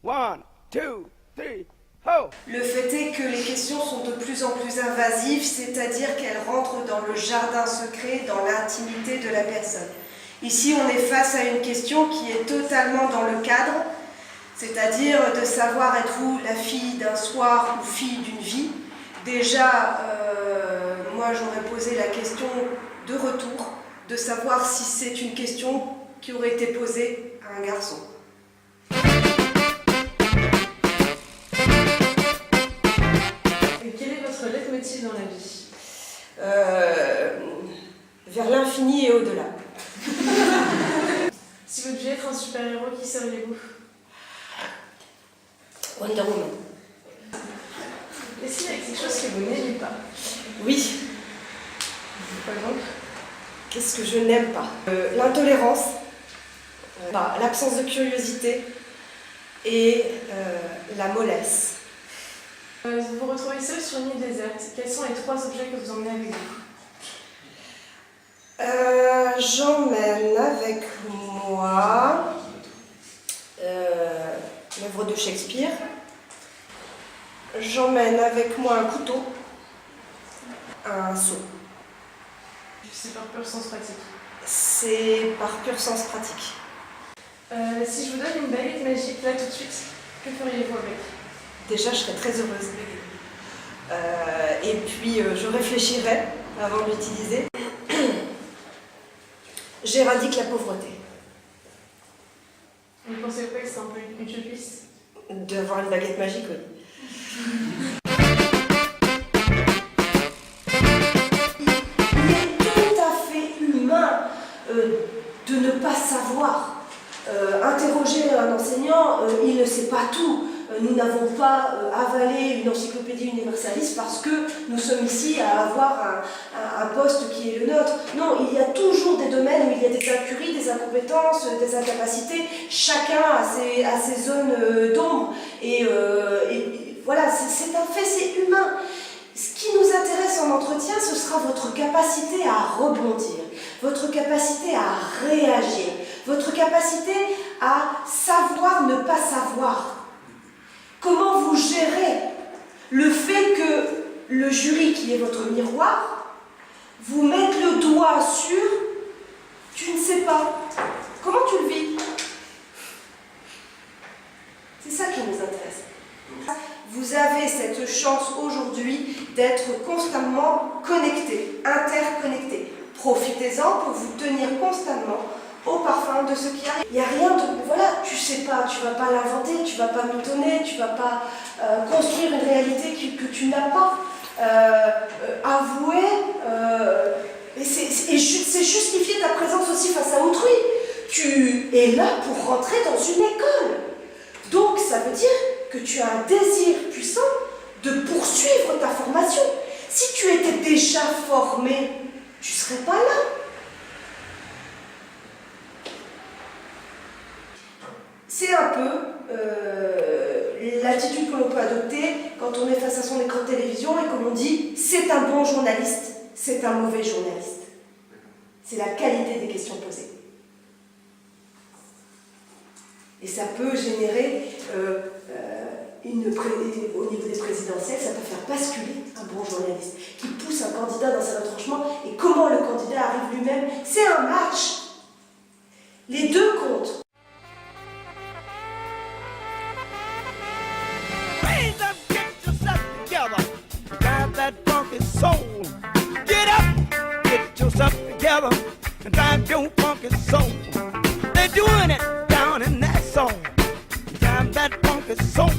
One, two, three, ho! Le fait est que les questions sont de plus en plus invasives, c'est-à-dire qu'elles rentrent dans le jardin secret, dans l'intimité de la personne. Ici, on est face à une question qui est totalement dans le cadre, c'est-à-dire de savoir êtes-vous la fille d'un soir ou fille d'une vie. Déjà, moi j'aurais posé la question de retour, de savoir si c'est une question qui aurait été posée à un garçon. Et quel est votre leitmotiv dans la vie? Vers l'infini et au-delà. Si vous deviez être un super-héros, qui seriez-vous? Wonder Woman. Est-ce qu'il y a quelque chose que vous n'aimez pas? Oui. Par exemple? Qu'est-ce que je n'aime pas? L'intolérance, l'absence de curiosité et la mollesse. Vous vous retrouvez seul sur une île déserte. Quels sont les 3 objets que vous emmenez avec vous? J'emmène avec moi l'œuvre de Shakespeare. J'emmène avec moi un couteau, un seau. C'est par pur sens pratique. C'est par pur sens pratique. Si je vous donne une baguette magique là tout de suite, que feriez-vous avec? Déjà, je serais très heureuse. Et puis, je réfléchirais avant de l'utiliser. J'éradique la pauvreté. Vous ne pensez pas que c'est un peu utopiste? D'avoir une baguette magique, oui. Il est tout à fait humain de ne pas savoir. Interroger un enseignant, il ne sait pas tout. Nous n'avons pas avalé une encyclopédie universaliste parce que nous sommes ici à avoir un poste qui est le nôtre. Non, il y a toujours des domaines où il y a des incuries, des incompétences, des incapacités. Chacun a ses zones d'ombre. Et voilà, c'est un fait, c'est humain. Ce qui nous intéresse en entretien, ce sera votre capacité à rebondir, votre capacité à réagir, votre capacité à savoir ne pas savoir. Comment vous gérez le fait que le jury, qui est votre miroir, vous mette le doigt sur « tu ne sais pas ». Comment tu le vis? C'est ça qui nous intéresse. Vous avez cette chance aujourd'hui d'être constamment connecté, interconnecté. Profitez-en pour vous tenir constamment au parfum de ce qui arrive. Il n'y a rien de... Voilà, tu sais pas, tu vas pas l'inventer, tu vas pas mitonner, tu vas pas construire une réalité que tu n'as pas. Avouer, et c'est justifier ta présence aussi face à autrui. Tu es là pour rentrer dans une école. Donc ça veut dire que tu as un désir puissant de poursuivre ta formation. Si tu étais déjà formé, tu ne serais pas là. C'est un peu l'attitude que l'on peut adopter quand on est face à son écran de télévision et comme on dit, c'est un bon journaliste, c'est un mauvais journaliste. C'est la qualité des questions posées. Et ça peut générer, au niveau des présidentielles, ça peut faire basculer un bon journaliste qui pousse un candidat dans ses retranchements. Et comment le candidat arrive lui-même? C'est un match. Les deux comptent. Get up, get yourself together, and drive your funky soul. They're doing it down in that soul. Drive that funky soul.